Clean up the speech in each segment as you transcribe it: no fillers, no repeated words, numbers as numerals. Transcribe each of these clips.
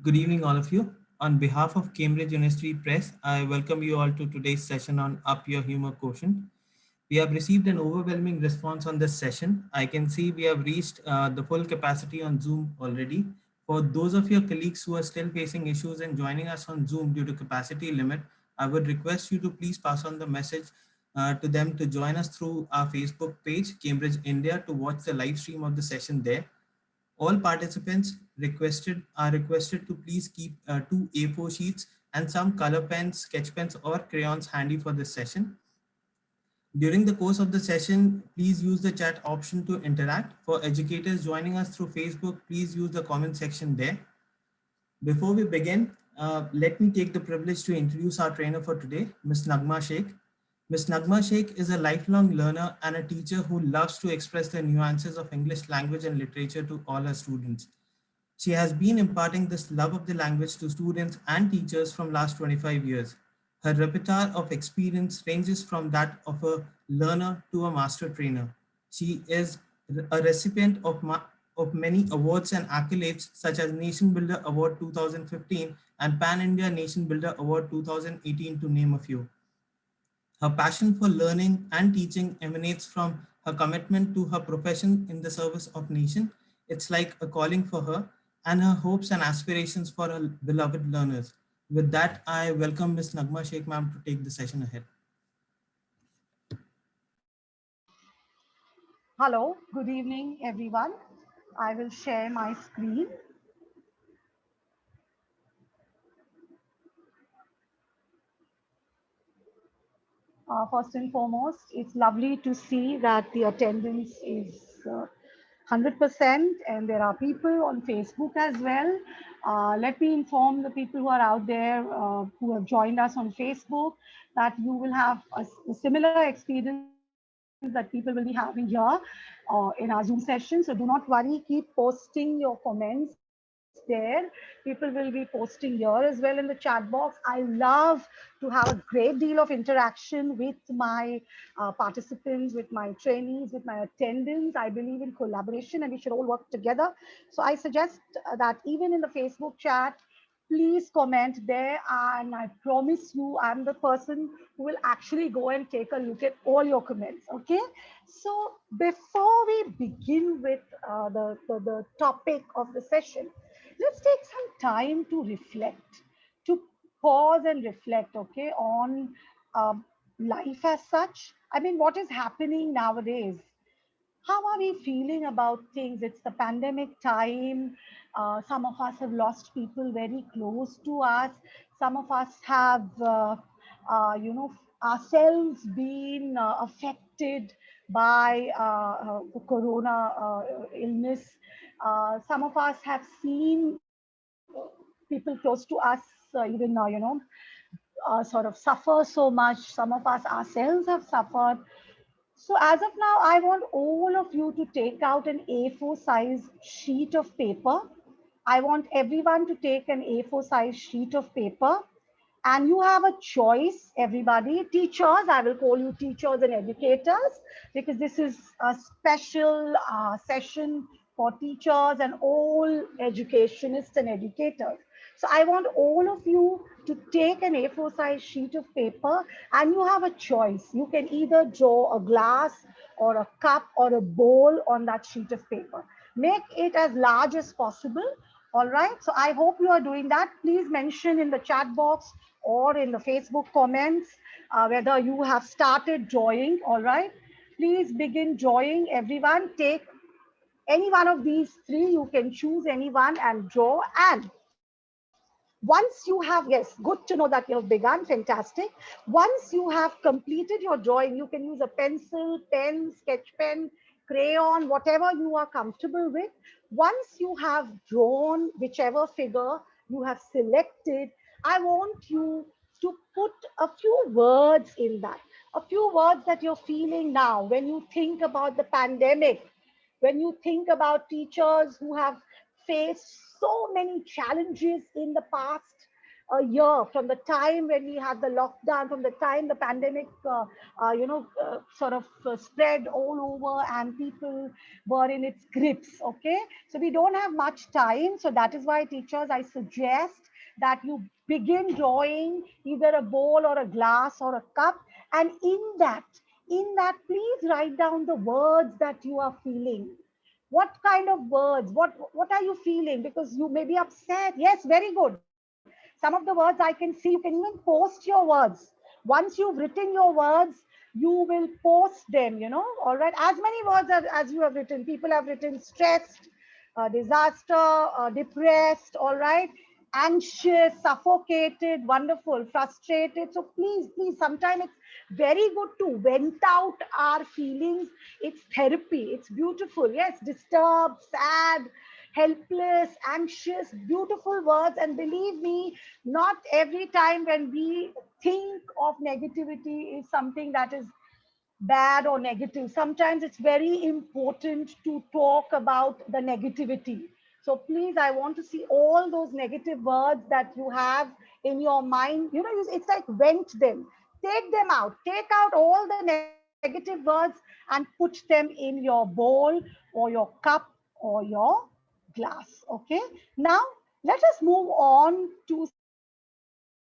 Good evening, all of you. On behalf of Cambridge University Press, I welcome you all to today's session on Up Your Humor Quotient. We have received an overwhelming response on this session. I can see we have reached the full capacity on Zoom already. For those of your colleagues who are still facing issues in joining us on Zoom due to capacity limit, I would request you to please pass on the message to them to join us through our Facebook page, Cambridge India, to watch the live stream of the session there. All participants are requested to please keep two A4 sheets and some color pens, sketch pens or crayons handy for this session. During the course of the session, please use the chat option to interact. For educators joining us through Facebook, please use the comment section there. Before we begin, let me take the privilege to introduce our trainer for today, Ms. Nagma Sheikh. Ms. Nagma Sheikh is a lifelong learner and a teacher who loves to express the nuances of English language and literature to all her students. She has been imparting this love of the language to students and teachers from last 25 years. Her repertoire of experience ranges from that of a learner to a master trainer. She is a recipient of many awards and accolades such as Nation Builder Award 2015 and Pan India Nation Builder Award 2018 to name a few. Her passion for learning and teaching emanates from her commitment to her profession in the service of nation. It's like a calling for her and her hopes and aspirations for her beloved learners. With that, I welcome Ms. Nagma Sheikh ma'am to take the session ahead. Hello, good evening, everyone. I will share my screen. First and foremost, it's lovely to see that the attendance is 100% and there are people on Facebook as well. Let me inform the people who are out there who have joined us on Facebook that you will have a similar experience that people will be having here in our Zoom session. So do not worry, keep posting your comments there. People will be posting here as well in the chat box. I love to have a great deal of interaction with my participants, with my trainees, with my attendants. I believe in collaboration and we should all work together. So I suggest that even in the Facebook chat, please comment there, and I promise you I'm the person who will actually go and take a look at all your comments. Okay, so before we begin with the topic of the session, let's take some time to reflect, to pause and reflect, okay, on um, life as such. I mean, what is happening nowadays? How are we feeling about things? It's the pandemic time. Some of us have lost people very close to us. Some of us have, ourselves been affected by the corona illness. Some of us have seen people close to us, even sort of suffer so much. Some of us ourselves have suffered. So as of now, I want all of you to take out an A4 size sheet of paper. I want everyone to take an A4 size sheet of paper. And you have a choice, everybody. Teachers, I will call you teachers and educators because this is a special session for teachers and all educationists and educators. So I want all of you to take an A4 size sheet of paper and you have a choice. You can either draw a glass or a cup or a bowl on that sheet of paper. Make it as large as possible. All right. So I hope you are doing that. Please mention in the chat box or in the Facebook comments whether you have started drawing. All right. Please begin drawing. Everyone, take any one of these three. You can choose any one and draw. And once you have, yes, good to know that you have begun, fantastic. Once you have completed your drawing, you can use a pencil, pen, sketch pen, crayon, whatever you are comfortable with. Once you have drawn whichever figure you have selected, I want you to put a few words in that, a few words that you're feeling now when you think about the pandemic, when you think about teachers who have faced so many challenges in the past, a year, from the time when we had the lockdown, from the time the pandemic, sort of spread all over and people were in its grips. Okay, so we don't have much time. So that is why, teachers, I suggest that you begin drawing either a bowl or a glass or a cup, and in that, please write down the words that you are feeling. What kind of words? What are you feeling? Because you may be upset. Yes, very good. Some of the words I can see. You can even post your words. Once you've written your words, you will post them. All right. As many words as you have written. People have written stressed, disaster, depressed. All right. Anxious, suffocated, wonderful, frustrated. So please, sometimes it's very good to vent out our feelings. It's therapy. It's beautiful. Yes, disturbed, sad, helpless, anxious, beautiful words. And believe me, not every time when we think of negativity is something that is bad or negative. Sometimes it's very important to talk about the negativity. So please, I want to see all those negative words that you have in your mind. It's like vent them, take them out, take out all the negative words and put them in your bowl or your cup or your glass. Okay. Now, let us move on to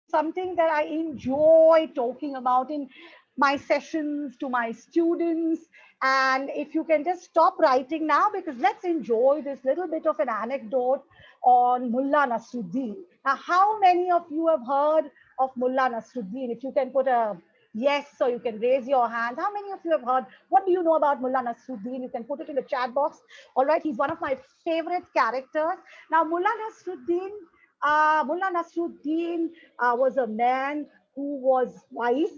something that I enjoy talking about in my sessions to my students. And if you can just stop writing now, because let's enjoy this little bit of an anecdote on Mullah Nasruddin. Now, how many of you have heard of Mullah Nasruddin? If you can put a yes, so you can raise your hands. How many of you have heard? What do you know about Mullah Nasruddin? You can put it in the chat box. All right, he's one of my favorite characters. Now, Mullah Nasruddin was a man who was wise,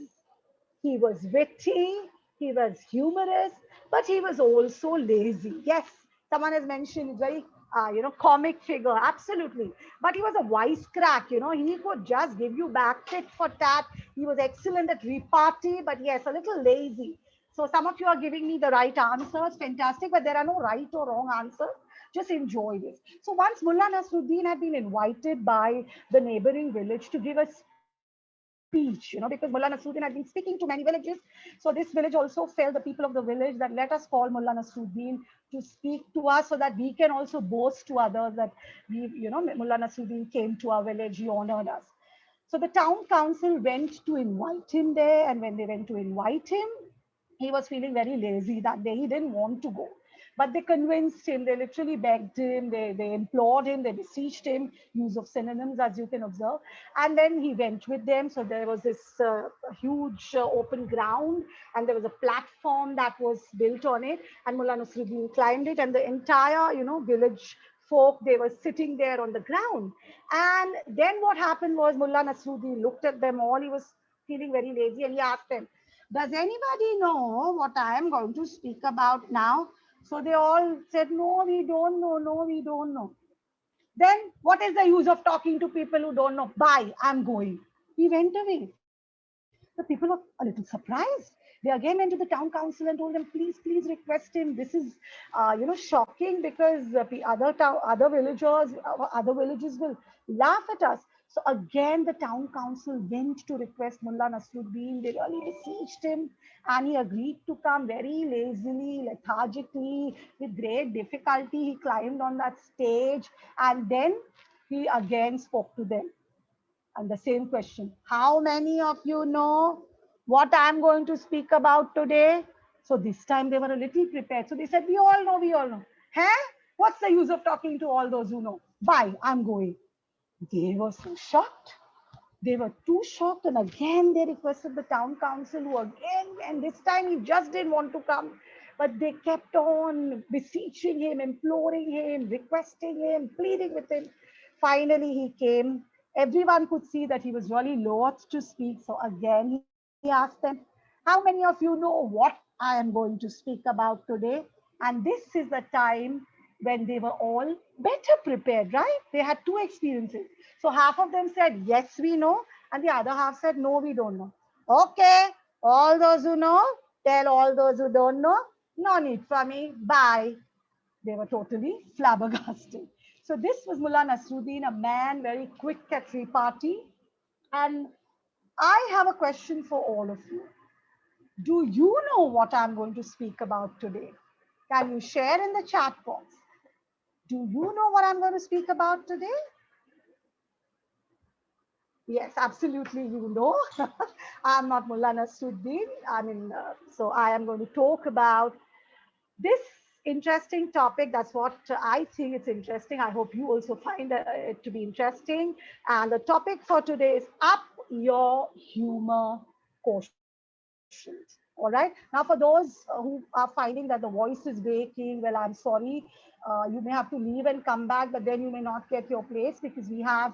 he was witty, he was humorous, but he was also lazy. Yes, someone has mentioned it's very, comic figure. Absolutely. But he was a wisecrack. He could just give you back tit for tat. He was excellent at repartee, but yes, a little lazy. So some of you are giving me the right answers. Fantastic. But there are no right or wrong answers. Just enjoy this. So once Mullah Nasruddin had been invited by the neighboring village to give a speech, because Mullah Nasruddin had been speaking to many villages. So this village also felt, the people of the village, that let us call Mullah Nasruddin to speak to us so that we can also boast to others that Mullah Nasruddin came to our village, he honored us. So the town council went to invite him there, and when they went to invite him, he was feeling very lazy that day. He didn't want to go. But they convinced him, they literally begged him, they implored him, they beseeched him, use of synonyms, as you can observe. And then he went with them. So there was this huge open ground, and there was a platform that was built on it. And Mullah Nasruddin climbed it, and the entire, village folk, they were sitting there on the ground. And then what happened was Mullah Nasruddin looked at them all. He was feeling very lazy, and he asked them, does anybody know what I am going to speak about now? So they all said, no, we don't know. No, we don't know. Then what is the use of talking to people who don't know? Bye, I'm going. He went away. The people were a little surprised. They again went to the town council and told them, please request him. This is, shocking, because other villagers, other villages will laugh at us. So again, the town council went to request Mullah Nasruddin. They really beseeched him, and he agreed to come very lazily, lethargically, with great difficulty. He climbed on that stage, and then he again spoke to them. And the same question, how many of you know what I'm going to speak about today? So this time they were a little prepared. So they said, we all know, we all know. Huh? What's the use of talking to all those who know? Bye, I'm going. They were so shocked. They were too shocked, and again they requested the town council, who again, and this time he just didn't want to come. But they kept on beseeching him, imploring him, requesting him, pleading with him. Finally, he came. Everyone could see that he was really loath to speak. So again, he asked them, how many of you know what I am going to speak about today? And this is the time when they were all better prepared, right? They had two experiences. So half of them said, yes, we know. And the other half said, no, we don't know. Okay, all those who know, tell all those who don't know, no need for me, bye. They were totally flabbergasted. So this was Mullah Nasruddin, a man very quick at repartee, And I have a question for all of you. Do you know what I'm going to speak about today? Can you share in the chat box? Do you know what I'm going to speak about today? Yes, absolutely. You know, I'm not Mullah Nasruddin. So I am going to talk about this interesting topic. That's what I think it's interesting. I hope you also find it to be interesting. And the topic for today is up your humor quotient. All right. Now, for those who are finding that the voice is breaking, well, I'm sorry. You may have to leave and come back, but then you may not get your place because we have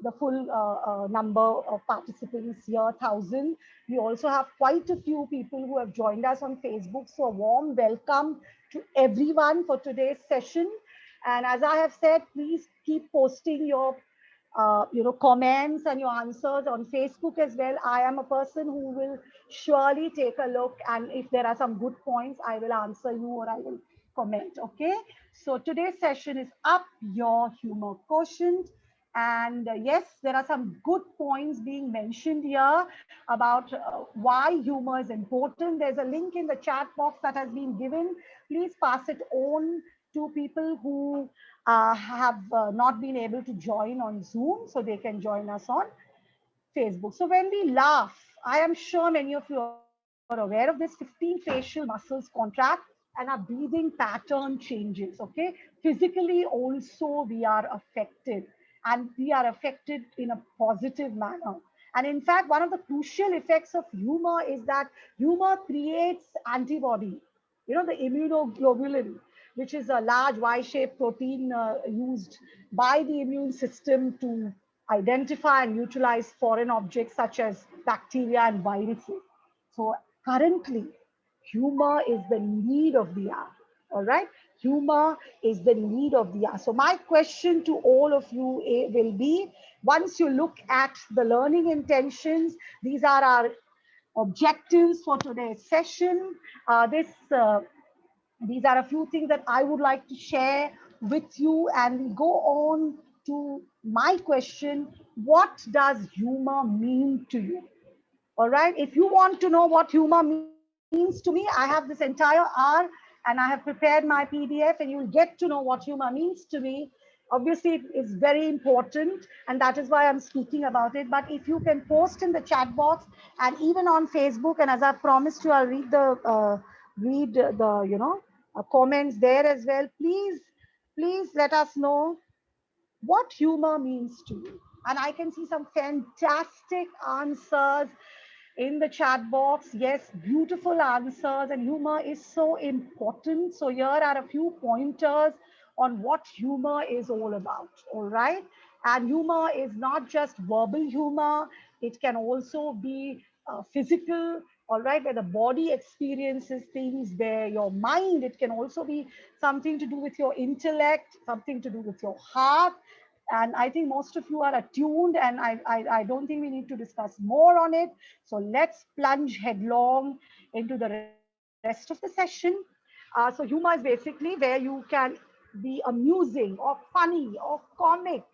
the full number of participants here, 1,000. We also have quite a few people who have joined us on Facebook. So, a warm welcome to everyone for today's session. And as I have said, please keep posting your comments and your answers on Facebook as well. I am a person who will surely take a look, and if there are some good points, I will answer you or I will comment. Okay. So today's session is up your humor quotient. And yes, there are some good points being mentioned here about why humor is important. There's a link in the chat box that has been given. Please pass it on to people who have not been able to join on Zoom, so they can join us on Facebook. So when we laugh, I am sure many of you are aware of this, 15 facial muscles contract and our breathing pattern changes. Okay. Physically also we are affected, and we are affected in a positive manner. And in fact, one of the crucial effects of humor is that humor creates antibody, the immunoglobulin, which is a large Y-shaped protein used by the immune system to identify and neutralize foreign objects such as bacteria and viruses. So currently, humor is the need of the hour. All right. Humor is the need of the hour. So my question to all of you will be, once you look at the learning intentions, these are our objectives for today's session. These are a few things that I would like to share with you, and we go on to my question: what does humor mean to you? All right. If you want to know what humor means to me, I have this entire hour and I have prepared my PDF, and you'll get to know what humor means to me. Obviously, it is very important, and that is why I'm speaking about it. But if you can post in the chat box and even on Facebook, and as I promised you, I'll read the comments there as well. Please let us know what humor means to you. And I can see some fantastic answers in the chat box. Yes, beautiful answers, and humor is so important. So, here are a few pointers on what humor is all about. All right. And humor is not just verbal humor, it can also be physical. All right, where the body experiences things, where your mind, it can also be something to do with your intellect, something to do with your heart. And I think most of you are attuned, and I don't think we need to discuss more on it. So let's plunge headlong into the rest of the session. So humor is basically where you can be amusing or funny or comic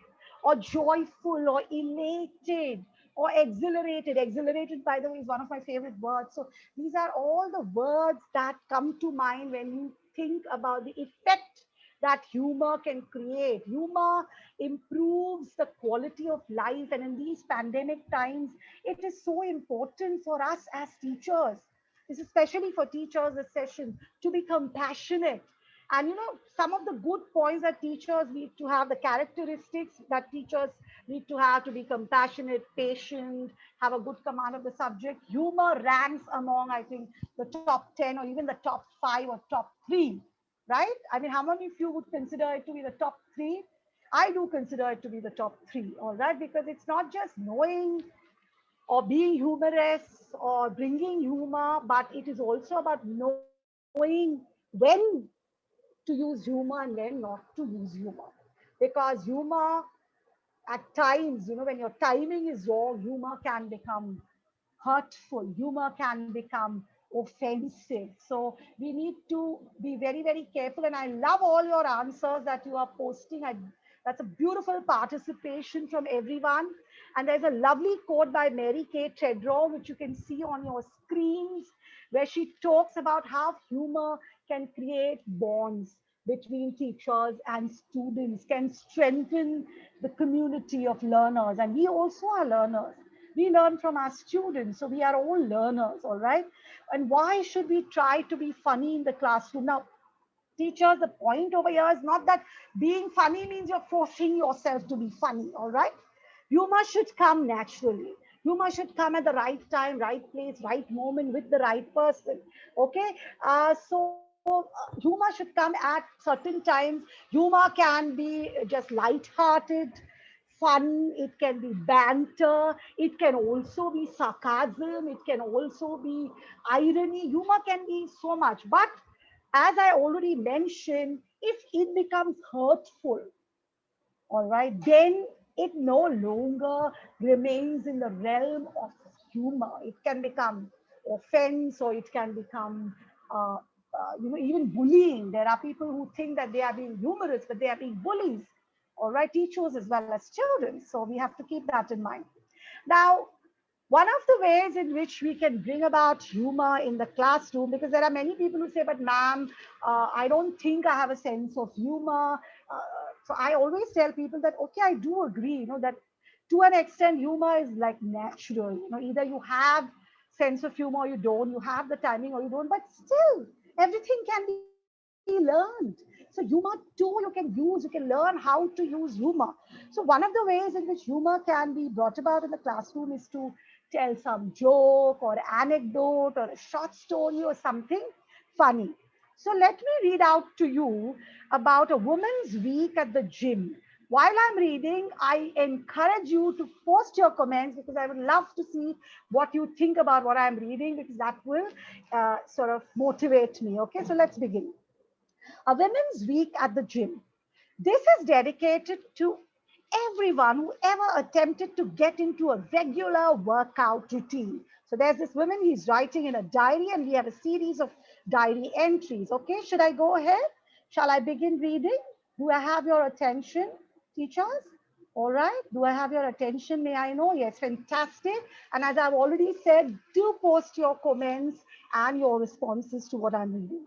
or joyful or elated or exhilarated. Exhilarated, by the way, is one of my favorite words. So these are all the words that come to mind when you think about the effect that humor can create. Humor improves the quality of life. And in these pandemic times, it is so important for us as teachers, this is especially for teachers, this session, to be compassionate. And some of the good points that teachers need to have, the characteristics that teachers need to be compassionate, patient, have a good command of the subject. Humor ranks among, I think, the top 10 or even the top 5 or top 3, right? I mean, how many of you would consider it to be the top 3? I do consider it to be the top 3, all right? Because it's not just knowing or being humorous or bringing humor, but it is also about knowing when to use humor and when not to use humor. Because humor, at times, when your timing is wrong, humor can become hurtful, humor can become offensive. So we need to be very, very careful. And I love all your answers that you are posting. That's a beautiful participation from everyone. And there's a lovely quote by Mary Kay Tedrow, which you can see on your screens, where she talks about how humor can create bonds between teachers and students, can strengthen the community of learners. And we also are learners. We learn from our students. So we are all learners, all right? And why should we try to be funny in the classroom? Now, teachers, the point over here is not that being funny means you're forcing yourself to be funny, all right? Humor should come naturally. Humor should come at the right time, right place, right moment with the right person. Okay, humor should come at certain times. Humor can be just light-hearted, fun. It can be banter. It can also be sarcasm. It can also be irony. Humor can be so much, but as I already mentioned, if it becomes hurtful, all right, then it no longer remains in the realm of humor. It can become offense, or it can become, even bullying. There are people who think that they are being humorous, but they are being bullies. All right, teachers as well as children. So we have to keep that in mind. Now, one of the ways in which we can bring about humor in the classroom, because there are many people who say, but ma'am, I don't think I have a sense of humor. So I always tell people that, okay, I do agree, that to an extent, humor is like natural. Either you have sense of humor or you don't, you have the timing or you don't, but still, everything can be learned. So humor too, you can learn how to use humor. So one of the ways in which humor can be brought about in the classroom is to tell some joke or anecdote or a short story or something funny. So let me read out to you about a woman's week at the gym. While I'm reading, I encourage you to post your comments, because I would love to see what you think about what I'm reading, because that will sort of motivate me. Okay, so let's begin. A women's week at the gym. This is dedicated to everyone who ever attempted to get into a regular workout routine. So there's this woman, he's writing in a diary, and we have a series of diary entries. Okay, should I go ahead? Shall I begin reading? Do I have your attention, teachers? All right. Do I have your attention? May I know? Yes, fantastic. And as I've already said, do post your comments and your responses to what I'm reading.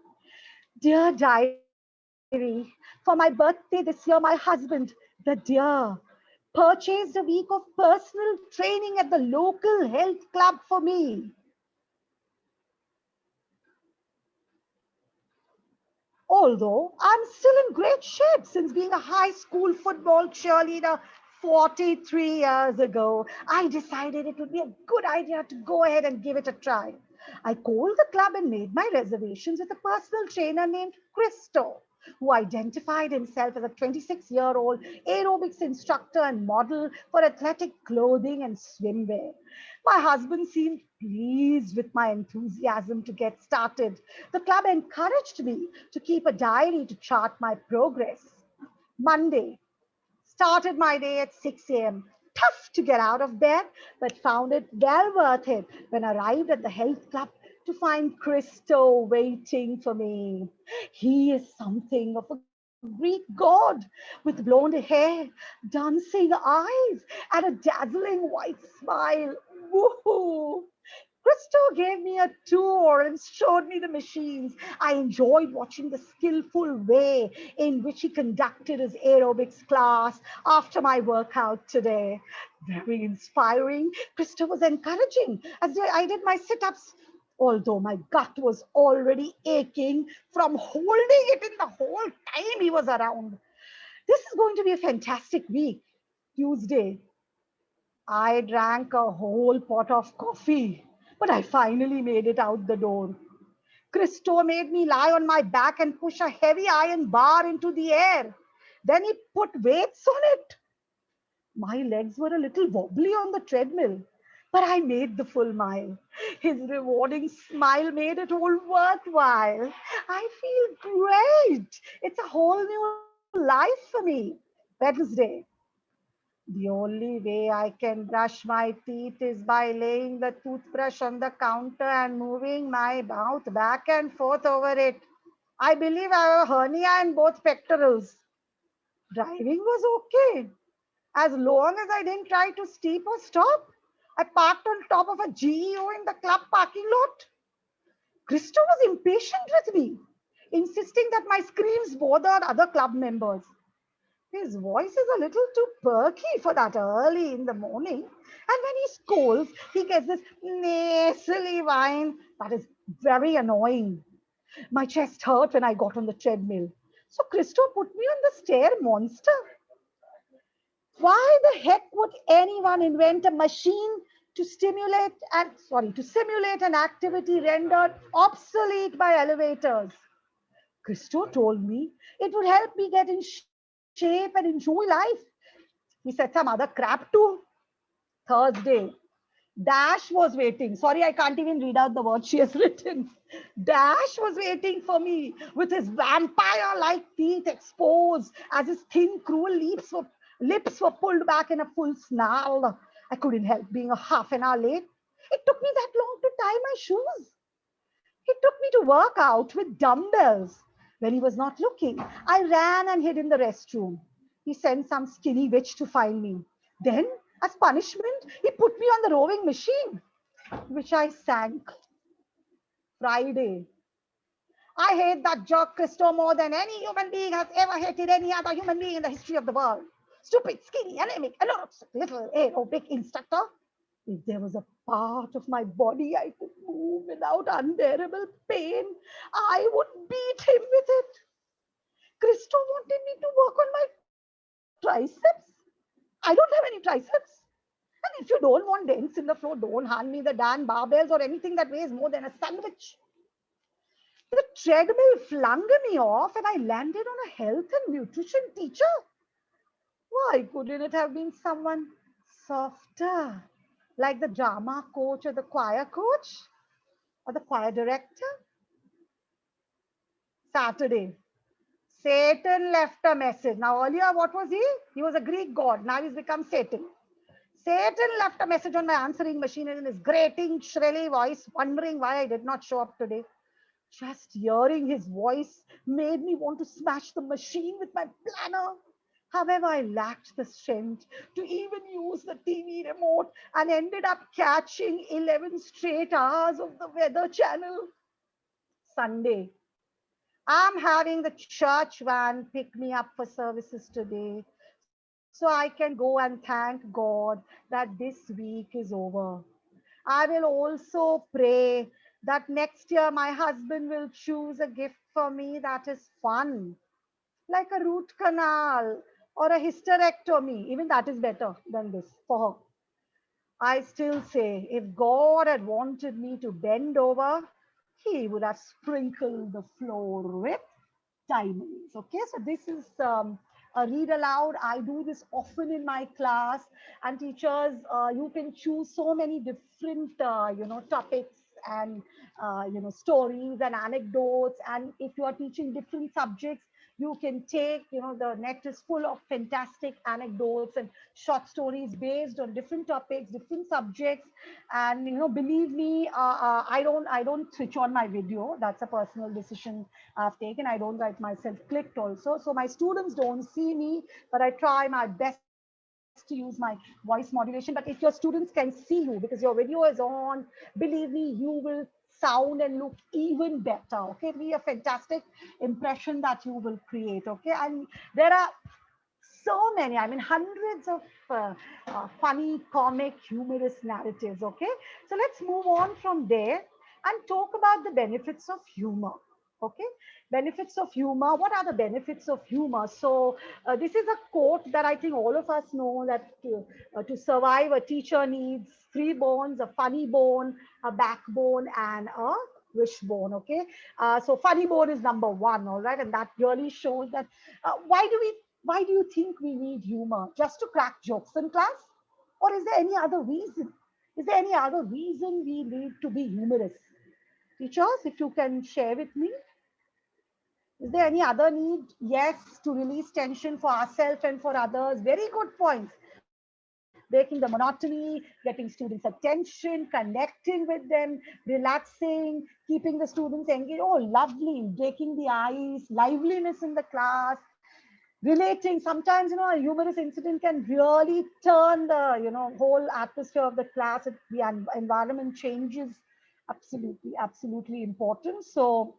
Dear diary, for my birthday this year, my husband, the dear, purchased a week of personal training at the local health club for me. Although I'm still in great shape since being a high school football cheerleader 43 years ago, I decided it would be a good idea to go ahead and give it a try. I called the club and made my reservations with a personal trainer named Christo, who identified himself as a 26-year-old aerobics instructor and model for athletic clothing and swimwear. My husband seemed pleased with my enthusiasm to get started. The club encouraged me to keep a diary to chart my progress. Monday, started my day at 6 a.m. Tough to get out of bed, but found it well worth it when I arrived at the health club to find Christo waiting for me. He is something of a Greek god with blonde hair, dancing eyes, and a dazzling white smile. Woohoo! Christo gave me a tour and showed me the machines. I enjoyed watching the skillful way in which he conducted his aerobics class after my workout today. Very inspiring. Christo was encouraging as I did my sit ups, although my gut was already aching from holding it in the whole time he was around. This is going to be a fantastic week. Tuesday, I drank a whole pot of coffee, but I finally made it out the door. Christo made me lie on my back and push a heavy iron bar into the air. Then he put weights on it. My legs were a little wobbly on the treadmill, but I made the full mile. His rewarding smile made it all worthwhile. I feel great. It's a whole new life for me. Wednesday, the only way I can brush my teeth is by laying the toothbrush on the counter and moving my mouth back and forth over it. I believe I have a hernia in both pectorals. Driving was okay as long as I didn't try to steep or stop. I parked on top of a GEO in the club parking lot. Christo was impatient with me, insisting that my screams bothered other club members. His voice is a little too perky for that early in the morning. And when he scolds, he gets this nasally whine that is very annoying. My chest hurt when I got on the treadmill. So Christo put me on the stair monster. Why the heck would anyone invent a machine to simulate an activity rendered obsolete by elevators? Christo told me it would help me get in shape and enjoy life. He said some other crap too. Thursday, Dash was waiting. Sorry, I can't even read out the word she has written. Dash was waiting for me with his vampire like teeth exposed as his thin, cruel lips were pulled back in a full snarl. I couldn't help being a half an hour late. It took me that long to tie my shoes. He took me to work out with dumbbells. When he was not looking, I ran and hid in the restroom. He sent some skinny witch to find me. Then, as punishment, he put me on the rowing machine, which I sank. Friday. I hate that jerk Christo more than any human being has ever hated any other human being in the history of the world. Stupid, skinny, anemic, anorexic little aerobic instructor. If there was a part of my body I could move without unbearable pain, I would beat him with it. Christo wanted me to work on my triceps. I don't have any triceps. And if you don't want dents in the floor, don't hand me the damn barbells or anything that weighs more than a sandwich. The treadmill flung me off and I landed on a health and nutrition teacher. Why couldn't it have been someone softer, like the drama coach or the choir coach or the choir director? Saturday, Satan left a message. Now, earlier, what was he? He was a Greek god. Now he's become Satan. Satan left a message on my answering machine in his grating, shrilly voice, wondering why I did not show up today. Just hearing his voice made me want to smash the machine with my planner. However, I lacked the strength to even use the TV remote and ended up catching 11 straight hours of the Weather Channel. Sunday, I'm having the church van pick me up for services today so I can go and thank God that this week is over. I will also pray that next year my husband will choose a gift for me that is fun, like a root canal or a hysterectomy. Even that is better than this for her. I still say, if God had wanted me to bend over, he would have sprinkled the floor with diamonds. Okay, so this is a read aloud. I do this often in my class, and teachers, you can choose so many different, topics and stories and anecdotes. And if you are teaching different subjects, you can take, the net is full of fantastic anecdotes and short stories based on different topics, different subjects. And believe me, I don't switch on my video. That's a personal decision I've taken. I don't write myself clicked also. So my students don't see me, but I try my best to use my voice modulation. But if your students can see you because your video is on, believe me, you will sound and look even better. Okay, it'll be a fantastic impression that you will create. Okay, and there are so many, I mean, hundreds of funny, comic, humorous narratives. Okay, so let's move on from there and talk about the benefits of humor. Okay, benefits of humor. What are the benefits of humor? So, this is a quote that I think all of us know, that to survive, a teacher needs three bones: a funny bone, a backbone, and a wishbone. Okay, so funny bone is number one, all right, and that really shows that why do you think we need humor? Just to crack jokes in class? Or is there any other reason? Is there any other reason we need to be humorous? Teachers, if you can share with me, is there any other need? Yes, to release tension for ourselves and for others. Very good points. Breaking the monotony, getting students' attention, connecting with them, relaxing, keeping the students engaged. Oh, lovely. Breaking the ice, liveliness in the class. relating. Sometimes, a humorous incident can really turn the, whole atmosphere of the class. The environment changes. Absolutely, absolutely important. So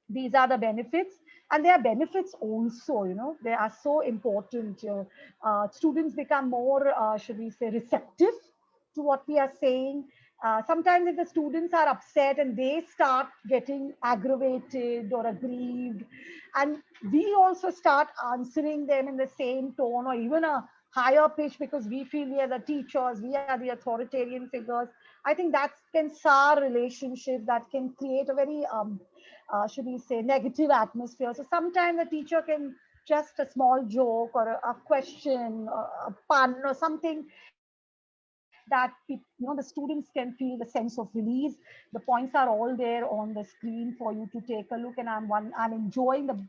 these are the benefits, and there are benefits also, they are so important. Students become more, should we say, receptive to what we are saying. Sometimes if the students are upset and they start getting aggravated or aggrieved, and we also start answering them in the same tone or even a higher pitch because we feel we are the teachers, we are the authoritarian figures, I think that can sour relationship, that can create a very should we say, negative atmosphere. So sometimes the teacher can just a small joke or a question, a pun or something that the students can feel the sense of release. The points are all there on the screen for you to take a look, and I'm enjoying the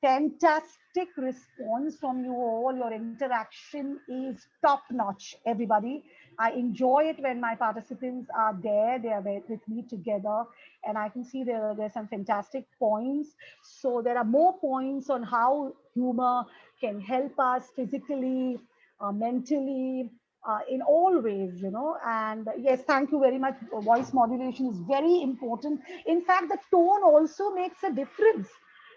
fantastic response from you all. Your interaction is top notch, everybody. I enjoy it when my participants are there, they are with me together, and I can see there's some fantastic points. So there are more points on how humor can help us physically, mentally, in all ways, And yes, thank you very much. Voice modulation is very important. In fact, the tone also makes a difference.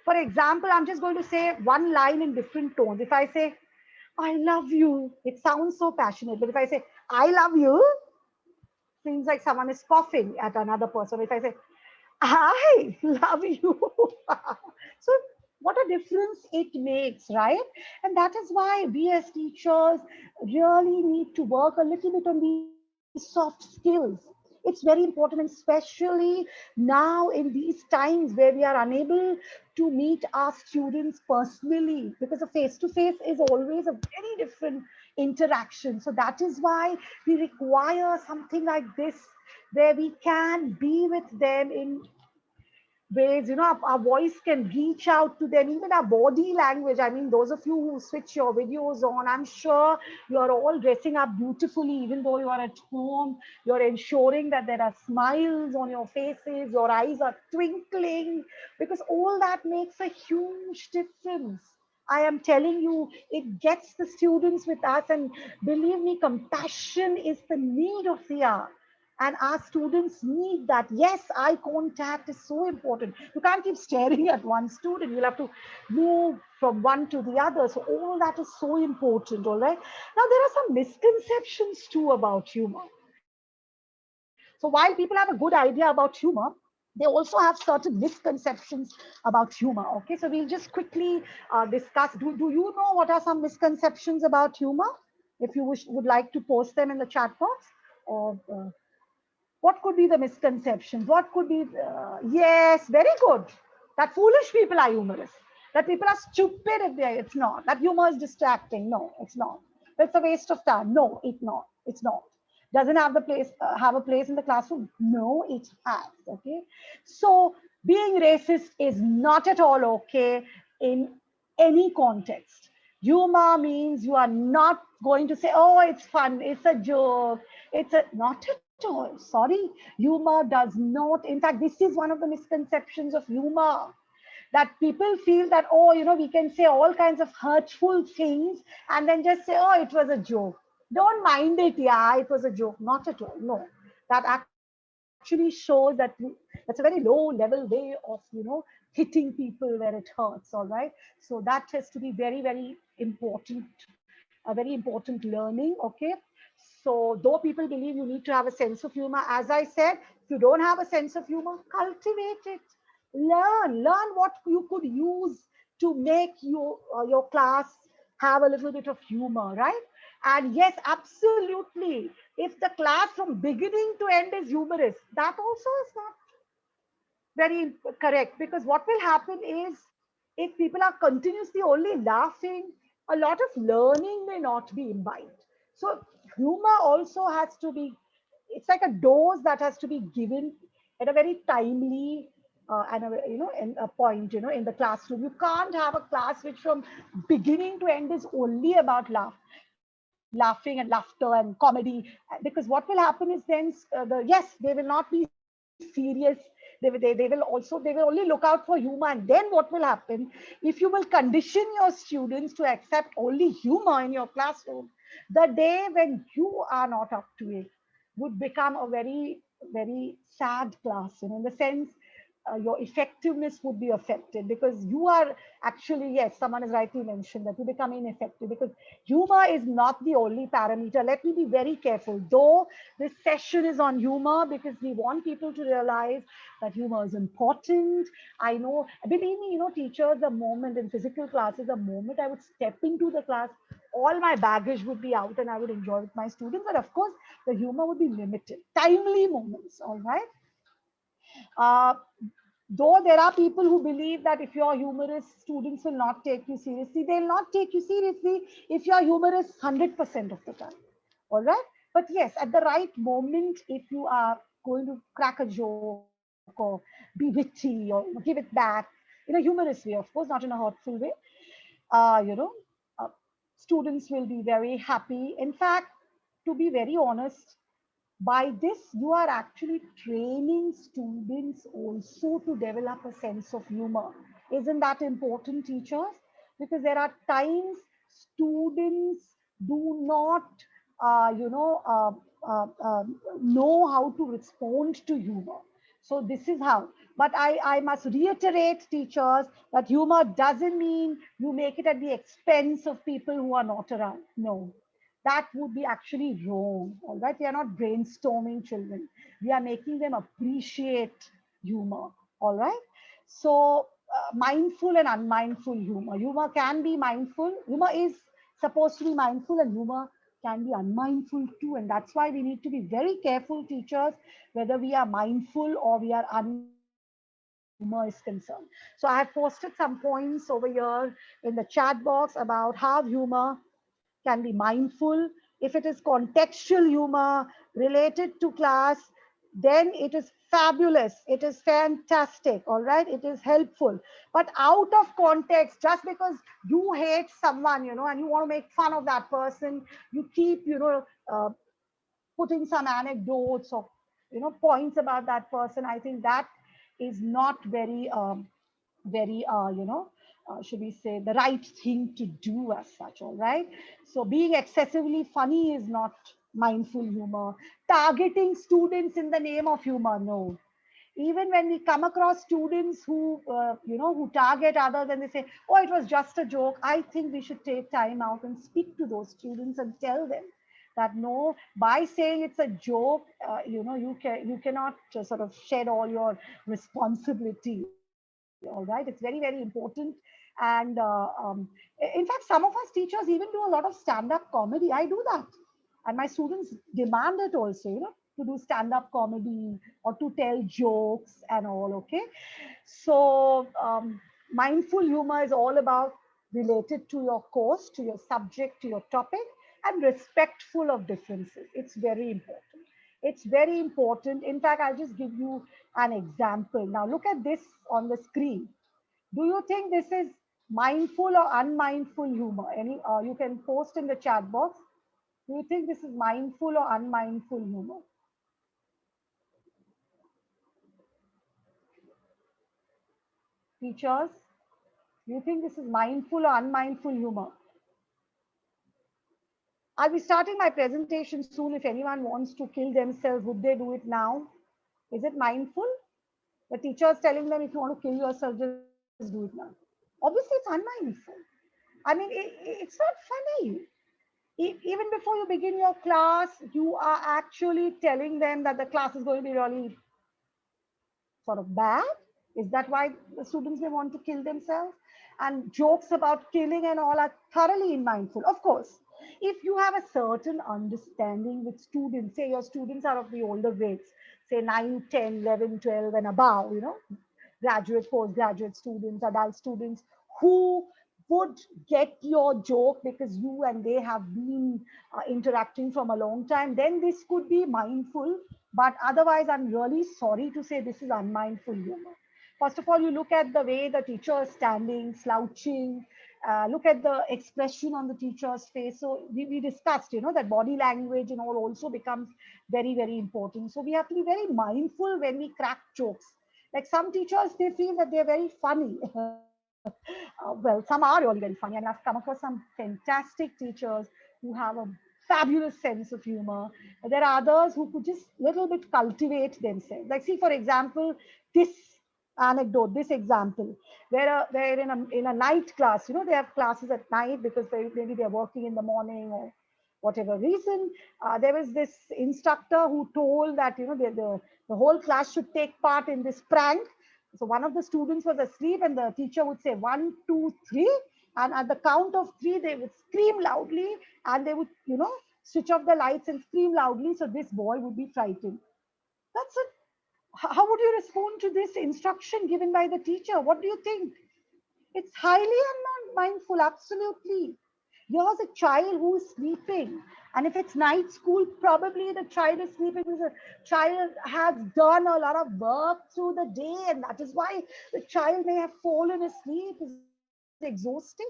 For example, I'm just going to say one line in different tones. If I say, I love you, it sounds so passionate. But if I say, I love you, seems like someone is coughing at another person. If I say, I love you. So, what a difference it makes, right? And that is why we as teachers really need to work a little bit on these soft skills. It's very important, and especially now in these times where we are unable to meet our students personally, because a face to face is always a very different interaction. So, that is why we require something like this where we can be with them in ways, our voice can reach out to them, even our body language. I mean, those of you who switch your videos on, I'm sure you're all dressing up beautifully, even though you are at home. You're ensuring that there are smiles on your faces, your eyes are twinkling, because all that makes a huge difference. I am telling you, it gets the students with us, and believe me, compassion is the need of the hour, and our students need that. Yes, eye contact is so important. You can't keep staring at one student, you'll have to move from one to the other. So all that is so important. All right, now there are some misconceptions too about humor. So while people have a good idea about humor, they also have certain misconceptions about humor. Okay, so we'll just quickly discuss. Do you know what are some misconceptions about humor? If you would like to post them in the chat box, or what could be the misconceptions? What could be, yes, very good. That foolish people are humorous. That people are stupid if they, it's not. That humor is distracting. No, it's not. It's a waste of time. No, it's not. It's not. Doesn't have a place in the classroom? No, it has. Okay. So being racist is not at all okay in any context. Humor means you are not going to say, oh, it's fun, it's a joke, it's a, not at all. Sorry, humor does not. In fact, this is one of the misconceptions of humor, that people feel that, oh, we can say all kinds of hurtful things and then just say, oh, it was a joke. Don't mind it, yeah, it was a joke. Not at all. No, that actually shows that that's a very low level way of, hitting people where it hurts. All right. So that has to be very, very important, a very important learning. Okay. So, though people believe you need to have a sense of humor, as I said, if you don't have a sense of humor, cultivate it. Learn what you could use to make your class have a little bit of humor, right? And yes, absolutely. If the class from beginning to end is humorous, that also is not very correct, because what will happen is, if people are continuously only laughing, a lot of learning may not be imbibed. So humor also has to be, it's like a dose that has to be given at a very timely and a, in a point, in the classroom. You can't have a class which from beginning to end is only about laughing and laughter and comedy, because what will happen is then yes, they will not be serious. They will not They will only look out for humor. And then what will happen, if you will condition your students to accept only humor in your classroom, the day when you are not up to it would become a very, very sad class, in the sense your effectiveness would be affected, because you are actually, yes, someone has rightly mentioned that you become ineffective, because humor is not the only parameter. Let me be very careful, though this session is on humor, because we want people to realize that humor is important. I know, believe me, teachers, the moment in physical classes, the moment I would step into the class, all my baggage would be out and I would enjoy with my students. But of course, the humor would be limited, timely moments, all right? Uh, though there are people who believe that if you're humorous, students will not take you seriously. They'll not take you seriously if you're humorous 100% of the time. All right. But yes, at the right moment, if you are going to crack a joke or be witty or give it back in a humorous way, of course, not in a hurtful way, uh, you know, uh, students will be very happy. In fact, to be very honest, by this you are actually training students also to develop a sense of humor. Isn't that important, teachers? Because there are times students do not know how to respond to humor. So this is how. But I must reiterate, teachers, that humor doesn't mean you make it at the expense of people who are not around. No, that would be actually wrong. All right, we are not brainstorming children, we are making them appreciate humor. All right. So mindful and unmindful humor. Humor can be mindful, humor is supposed to be mindful, and humor can be unmindful too. And that's why we need to be very careful, teachers, whether we are mindful or we are unmindful as far as humor is concerned. So I have posted some points over here in the chat box about how humor can be mindful. If it is contextual humor related to class, then it is fabulous. It is fantastic. All right. It is helpful. But out of context, just because you hate someone, and you want to make fun of that person, you keep, putting some anecdotes or, points about that person. I think that is not very, should we say, the right thing to do as such. All right. So being excessively funny is not mindful humor. Targeting students in the name of humor, no. Even when we come across students who who target others and they say, oh, it was just a joke, I think we should take time out and speak to those students and tell them that no, by saying it's a joke, you cannot sort of shed all your responsibility. All right, it's very, very important. And in fact, some of us teachers even do a lot of stand-up comedy. I do that, and my students demand it also, to do stand-up comedy or to tell jokes and all. Okay. So mindful humor is all about related to your course, to your subject, to your topic, and respectful of differences. It's very important. It's very important. In fact, I'll just give you an example. Now look at this on the screen. Do you think this is mindful or unmindful humor? Any you can post in the chat box. Do you think this is mindful or unmindful humor? Teachers, do you think this is mindful or unmindful humor? I'll be starting my presentation soon. If anyone wants to kill themselves, would they do it now? Is it mindful? The teacher is telling them, if you want to kill yourself, just do it now. Obviously, it's unmindful. I mean, it's not funny. Even before you begin your class, you are actually telling them that the class is going to be really sort of bad. Is that why the students may want to kill themselves? And jokes about killing and all are thoroughly mindful. Of course, if you have a certain understanding with students, say your students are of the older grades, say 9, 10, 11, 12, and above, graduate, postgraduate students, adult students who would get your joke because you and they have been interacting from a long time, then this could be mindful. But otherwise, I'm really sorry to say this is unmindful humor. First of all, you look at the way the teacher is standing, slouching. Look at the expression on the teacher's face. So we discussed, that body language and all also becomes very, very important. So we have to be very mindful when we crack jokes. Like some teachers, they feel that they're very funny. Well, some are really very funny. I mean, I've come across some fantastic teachers who have a fabulous sense of humor. There are others who could just little bit cultivate themselves. Like, see, for example, this anecdote, this example, where in a night class, they have classes at night because maybe they're working in the morning or whatever reason. There was this instructor who told that the whole class should take part in this prank. So one of the students was asleep, and the teacher would say 1, 2, 3, and at the count of three, they would scream loudly, and they would, switch off the lights and scream loudly. So this boy would be frightened. That's it. How would you respond to this instruction given by the teacher? What do you think? It's highly unmindful, absolutely. Here's a child who's sleeping. And if it's night school, probably the child is sleeping because the child has done a lot of work through the day. And that is why the child may have fallen asleep, is exhausted.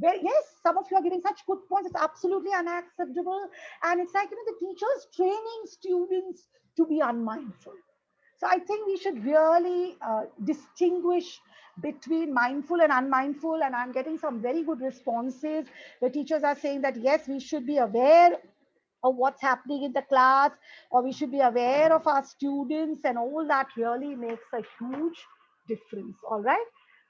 Well, yes, some of you are giving such good points. It's absolutely unacceptable. And it's like, the teachers training students to be unmindful. So I think we should really distinguish between mindful and unmindful. And I'm getting some very good responses. The teachers are saying that yes, we should be aware of what's happening in the class, or we should be aware of our students, and all that really makes a huge difference. All right.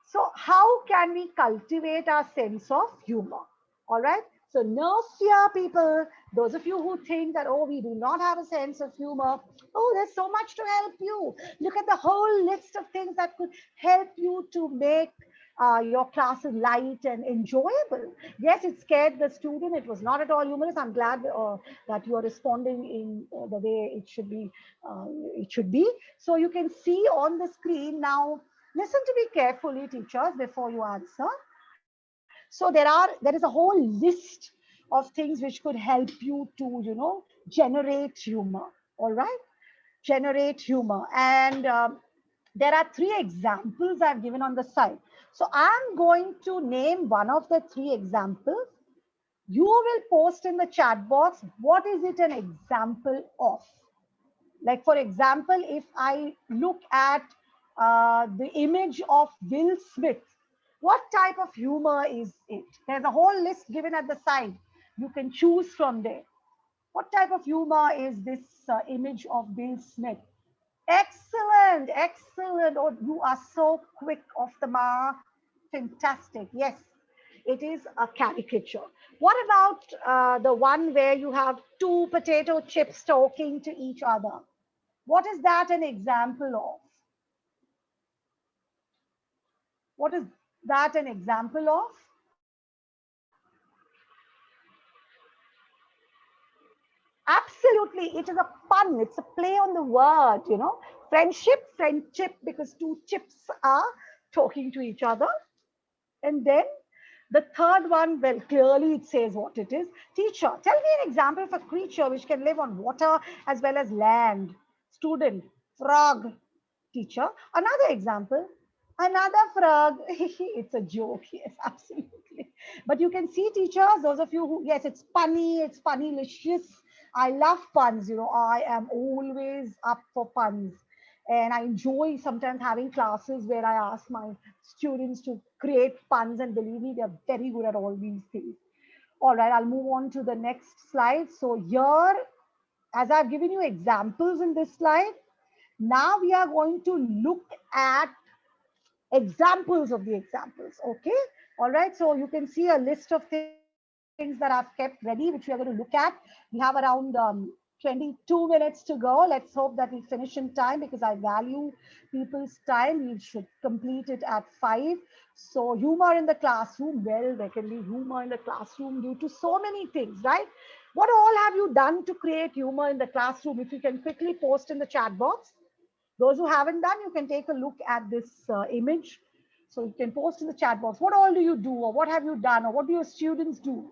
So, how can we cultivate our sense of humor? All right. So, no fear, people. Those of you who think that, oh, we do not have a sense of humor, oh, there's so much to help you. Look at the whole list of things that could help you to make your classes light and enjoyable. Yes, it scared the student. It was not at all humorous. I'm glad that you are responding in the way it should be. It should be. So you can see on the screen now. Listen to me carefully, teachers, before you answer. So there is a whole list of things which could help you to generate humor. All right, generate humor. And there are three examples I've given on the side. So I'm going to name one of the three examples. You will post in the chat box what is it an example of. Like, for example, if I look at the image of Will Smith, what type of humor is it? There's a whole list given at the side. You can choose from there. What type of humor is this image of Will Smith? Excellent, excellent. Oh, you are so quick off the mark. Fantastic. Yes, it is a caricature. What about the one where you have two potato chips talking to each other? What is that an example of? What is that an example of? Absolutely. It is a pun. It's a play on the word. Friendship, friendship, because two chips are talking to each other. And then the third one, well, clearly it says what it is. Teacher, tell me an example of a creature which can live on water as well as land. Student, frog. Teacher, another example. Another frog. It's a joke, yes, absolutely. But you can see, teachers, those of you who, yes, it's funnylicious. I love puns. I am always up for puns. And I enjoy sometimes having classes where I ask my students to create puns, and believe me, they're very good at all these things. All right, I'll move on to the next slide. So here, as I've given you examples in this slide, now we are going to look at examples of the examples. Okay. All right. So you can see a list of things that I've kept ready, which we are going to look at. We have around 22 minutes to go. Let's hope that we finish in time, because I value people's time. We should complete it at 5. So humor in the classroom. Well, there can be humor in the classroom due to so many things, right? What all have you done to create humor in the classroom? If you can quickly post in the chat box. Those who haven't done, you can take a look at this image. So you can post in the chat box. What all do you do, or what have you done, or what do your students do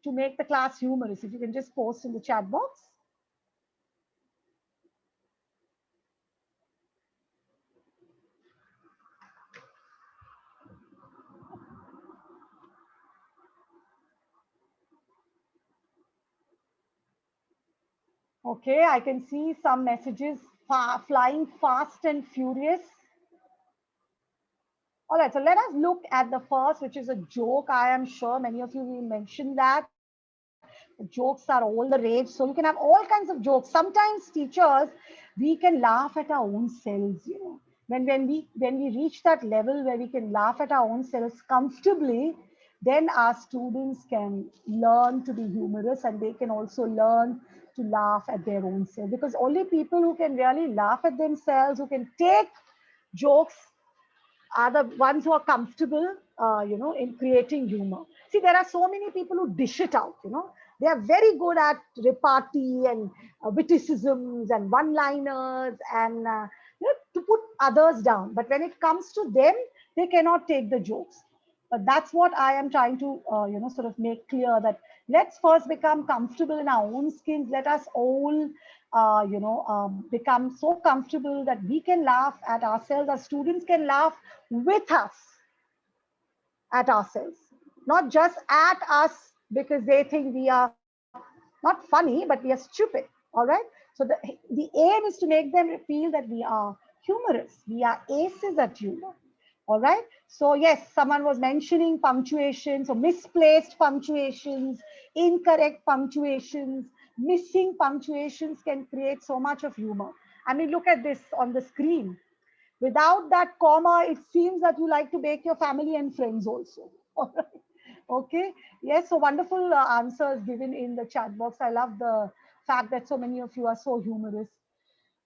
to make the class humorous? If you can just post in the chat box. Okay, I can see some messages flying fast and furious. All right, so let us look at the first, which is a joke. I am sure many of you will mention that. Jokes are all the rage. So you can have all kinds of jokes. Sometimes teachers, we can laugh at our own selves, you know. When we reach that level where we can laugh at our own selves comfortably, then our students can learn to be humorous and they can also learn to laugh at their own self. Because only people who can really laugh at themselves, who can take jokes are the ones who are comfortable, in creating humor. See, there are so many people who dish it out, you know. They are very good at repartee and witticisms and one-liners and, to put others down. But when it comes to them, they cannot take the jokes. But that's what I am trying to, sort of make clear that let's first become comfortable in our own skins. Let us all, become so comfortable that we can laugh at ourselves. Our students can laugh with us at ourselves, not just at us because they think we are not funny, but we are stupid. All right. So the aim is to make them feel that we are humorous. We are aces at humor. All right. So yes, someone was mentioning punctuation. So misplaced punctuations, incorrect punctuations, missing punctuations can create so much of humor. I mean, look at this on the screen. Without that comma, it seems that you like to bake your family and friends also. All right. Okay. Yes. So wonderful answers given in the chat box. I love the fact that so many of you are so humorous.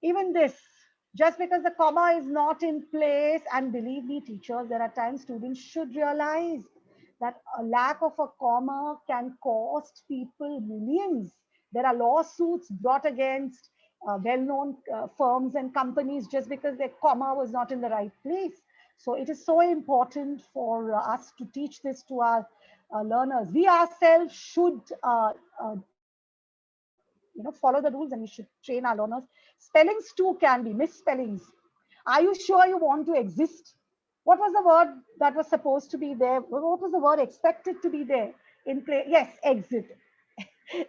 Even this, just because the comma is not in place, and believe me, teachers, there are times students should realize that a lack of a comma can cost people millions. There are lawsuits brought against well-known firms and companies just because their comma was not in the right place. So it is so important for us to teach this to our learners. We ourselves should follow the rules, and we should train our learners. Spellings too can be misspellings. Are you sure you want to exist? What was the word that was supposed to be there? What was the word expected to be there in play? Yes, exit.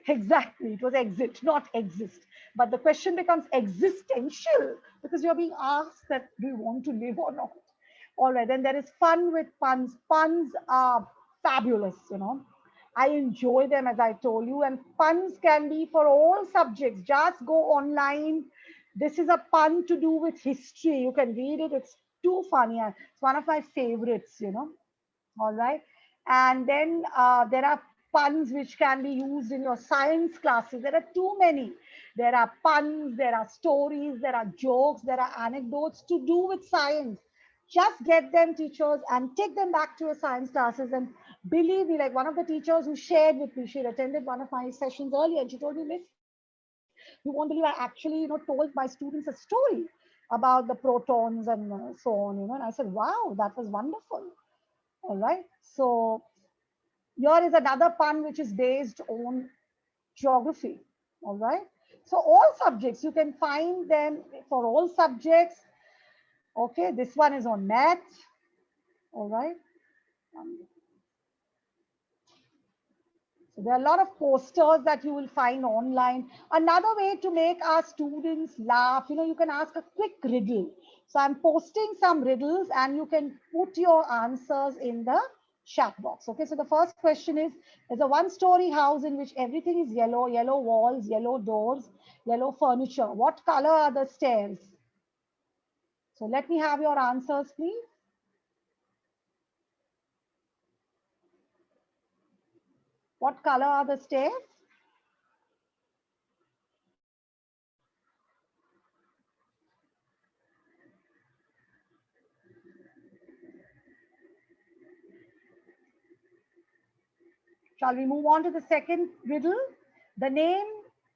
Exactly, it was exit, not exist. But the question becomes existential because you're being asked that do you want to live or not? All right, then there is fun with puns. Puns are fabulous, you know. I enjoy them, as I told you, and puns can be for all subjects. Just go online. This is a pun to do with history. You can read it. It's too funny. It's one of my favorites, you know. All right. And then there are puns which can be used in your science classes. There are too many. There are puns, there are stories, there are jokes, there are anecdotes to do with science. Just get them, teachers, and take them back to your science classes. And believe me, like one of the teachers who shared with me, she had attended one of my sessions earlier, and she told me, Miss, you won't believe I actually, told my students a story about the protons and so on, and I said, wow, that was wonderful. All right. So here is another pun which is based on geography. All right. So all subjects, you can find them for all subjects. Okay. This one is on math. All right. Um, so there are a lot of posters that you will find online. Another way to make our students laugh, you can ask a quick riddle. So I'm posting some riddles and you can put your answers in the chat box. Okay, so the first question is, there's a one-story house in which everything is yellow, yellow walls, yellow doors, yellow furniture. What color are the stairs? So let me have your answers, please. What color are the stairs? Shall we move on to the second riddle? The name,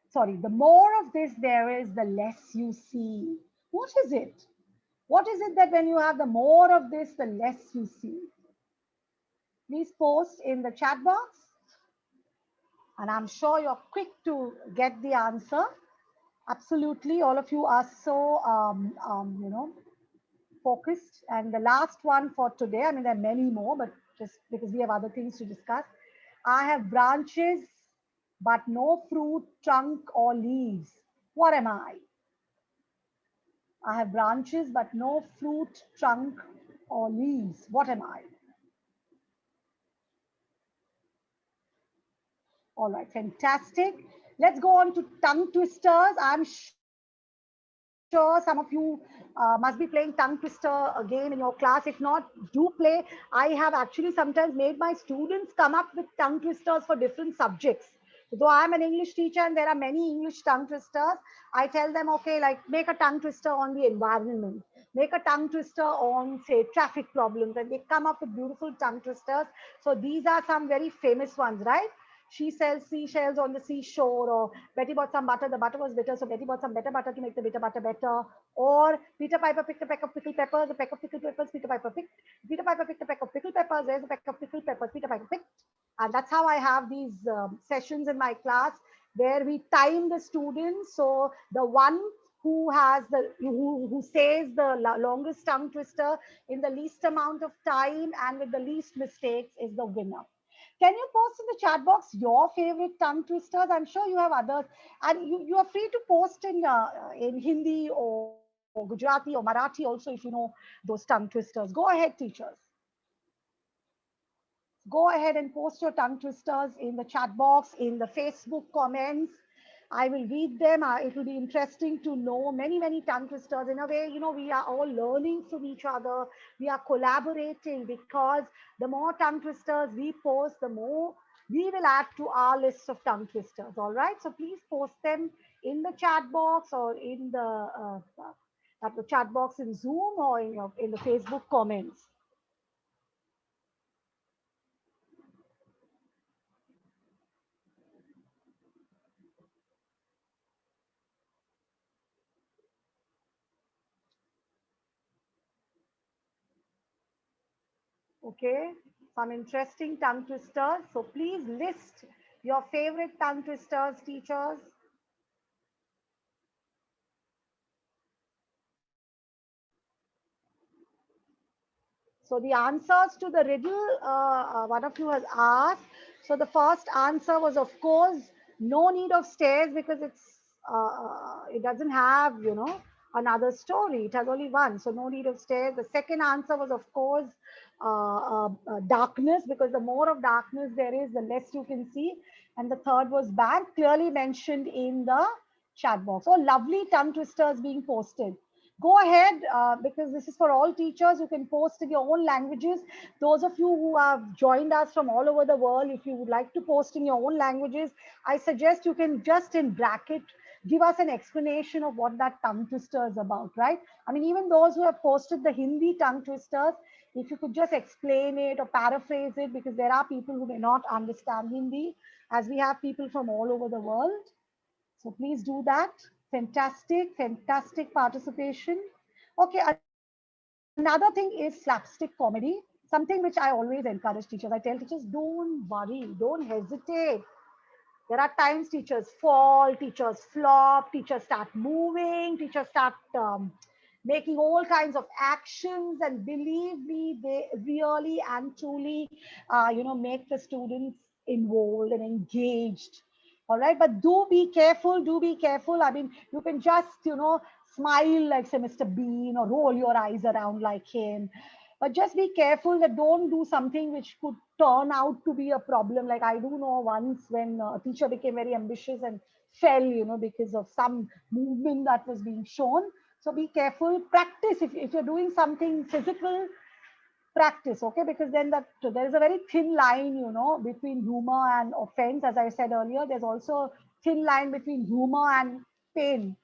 sorry, the more of this there is, the less you see. What is it? What is it that when you have the more of this, the less you see? Please post in the chat box. And I'm sure you're quick to get the answer. Absolutely. All of you are so, focused. And the last one for today, I mean, there are many more, but just because we have other things to discuss. I have branches, but no fruit, trunk, or leaves. What am I? I have branches, but no fruit, trunk, Ollies. What am I? All right, fantastic. Let's go on to tongue twisters. I'm sure some of you must be playing tongue twister again in your class. If not, do play. I have actually sometimes made my students come up with tongue twisters for different subjects. Though I'm an English teacher and there are many English tongue twisters, I tell them, okay, like make a tongue twister on the environment, make a tongue twister on, say, traffic problems, and they come up with beautiful tongue twisters. So these are some very famous ones, right? She sells seashells on the seashore, or Betty bought some butter, the butter was bitter, so Betty bought some better butter to make the bitter butter better. Or Peter Piper picked a peck of pickled peppers, a peck of pickled peppers, Peter Piper picked a peck of pickled peppers, there's a peck of pickled peppers, Peter Piper picked. And that's how I have these sessions in my class where we time the students. So the one who says the longest tongue twister in the least amount of time and with the least mistakes is the winner. Can you post in the chat box your favorite tongue twisters? I'm sure you have others, and you are free to post in Hindi or Gujarati or Marathi also if you know those tongue twisters. Go ahead, teachers. Go ahead and post your tongue twisters in the chat box, in the Facebook comments. I will read them. It will be interesting to know many tongue twisters. In a way, we are all learning from each other. We are collaborating because the more tongue twisters we post, the more we will add to our list of tongue twisters. All right. So please post them in the chat box or in at the chat box in Zoom or in the Facebook comments. Okay, some interesting tongue twisters. So please list your favorite tongue twisters, teachers. So the answers to the riddle, one of you has asked. So the first answer was, of course, no need of stairs because it doesn't have, another story. It has only one, so no need of stairs. The second answer was, of course, darkness, because the more of darkness there is, the less you can see. And the third was bank, clearly mentioned in the chat box. So lovely tongue twisters being posted. Go ahead, because this is for all teachers. You can post in your own languages. Those of you who have joined us from all over the world, if you would like to post in your own languages, I suggest you can just in bracket give us an explanation of what that tongue twister is about, right? I mean, even those who have posted the Hindi tongue twisters, if you could just explain it or paraphrase it, because there are people who may not understand Hindi, as we have people from all over the world. So please do that. Fantastic participation. Okay, another thing is slapstick comedy, something which I always encourage teachers. I tell teachers, don't worry, don't hesitate. There are times teachers fall, teachers flop, teachers start moving, teachers start making all kinds of actions, and believe me, they really and truly, make the students involved and engaged. All right, but do be careful. Do be careful. I mean, you can just, smile like say Mr. Bean or roll your eyes around like him, but just be careful that don't do something which could turn out to be a problem. Like I do know once when a teacher became very ambitious and fell, because of some movement that was being shown. So be careful. Practice. If you're doing something physical, practice, okay? Because then there is a very thin line, between humor and offense. As I said earlier, there's also thin line between humor and pain.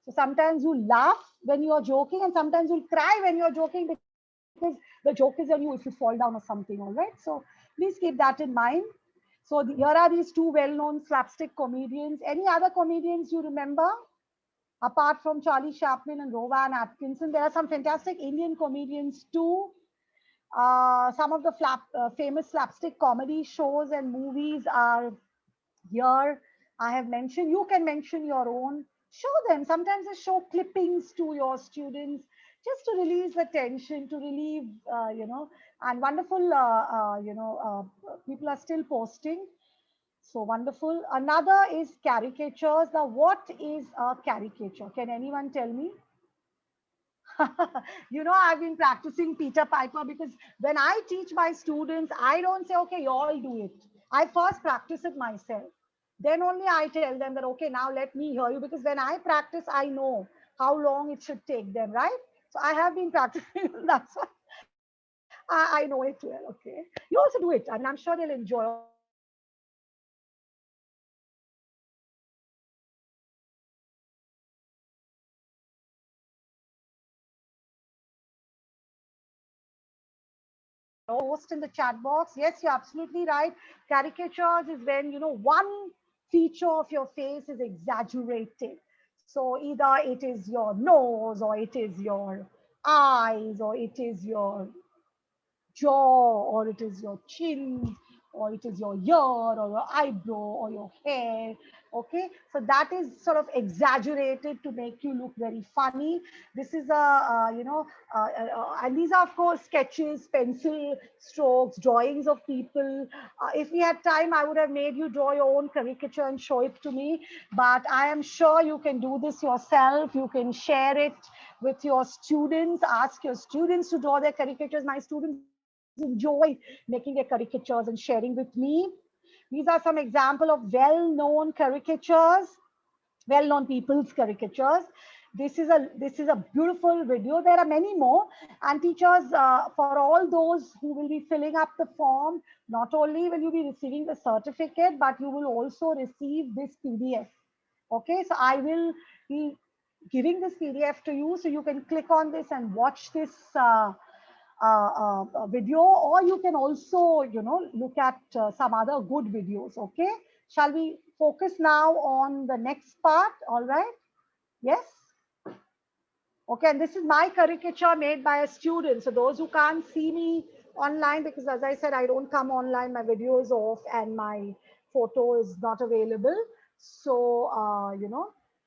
So sometimes you laugh when you're joking, and sometimes you'll cry when you're joking because the joke is on you if you fall down or something. All right. So please keep that in mind. So here are these two well-known slapstick comedians. Any other comedians you remember? Apart from Charlie Chaplin and Rowan Atkinson, there are some fantastic Indian comedians too. Some of the famous slapstick comedy shows and movies are here. I have mentioned, you can mention your own, show them. Sometimes I show clippings to your students just to release the tension, to relieve, and wonderful, people are still posting. So wonderful. Another is caricatures. Now, what is a caricature? Can anyone tell me? I've been practicing Peter Piper because when I teach my students, I don't say, okay, you all do it. I first practice it myself. Then only I tell them that, okay, now let me hear you, because when I practice, I know how long it should take them, right? So I have been practicing. That's why I know it well, okay? You also do it. I mean, I'm sure they'll enjoy. All my students do it. Post in the chat box. Yes, you're absolutely right. Caricatures is when, one feature of your face is exaggerated. So either it is your nose, or it is your eyes, or it is your jaw, or it is your chin, or it is your ear, or your eyebrow, or your hair. Okay, so that is sort of exaggerated to make you look very funny. This is and these are, of course, sketches, pencil strokes, drawings of people. If we had time, I would have made you draw your own caricature and show it to me, but I am sure you can do this yourself. You can share it with your students, ask your students to draw their caricatures. My students enjoy making their caricatures and sharing with me. These are some example of well-known caricatures, well-known people's caricatures. This is a beautiful video. There are many more, and teachers, for all those who will be filling up the form, not only will you be receiving the certificate, but you will also receive this PDF. Okay, so I will be giving this PDF to you, so you can click on this and watch this video, or you can also, look at some other good videos. Okay, shall we focus now on the next part? All right. Yes. Okay, and this is my caricature made by a student. So those who can't see me online, because as I said, I don't come online, my video is off and my photo is not available. So,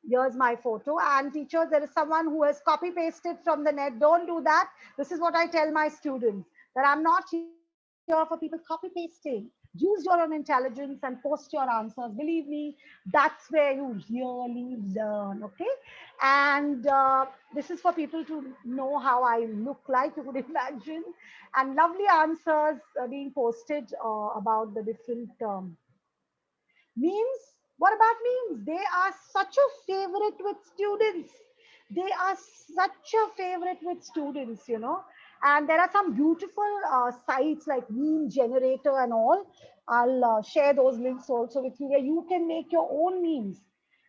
here's my photo. And teachers, there is someone who has copy pasted from the net. Don't do that. This is what I tell my students, that I'm not here for people copy pasting. Use your own intelligence and post your answers. Believe me, that's where you really learn. Okay. And this is for people to know how I look like, you could imagine. And lovely answers being posted about the different memes. What about memes? They are such a favorite with students. They are such a favorite with students. And there are some beautiful sites like Meme Generator and all. I'll share those links also with you, where you can make your own memes.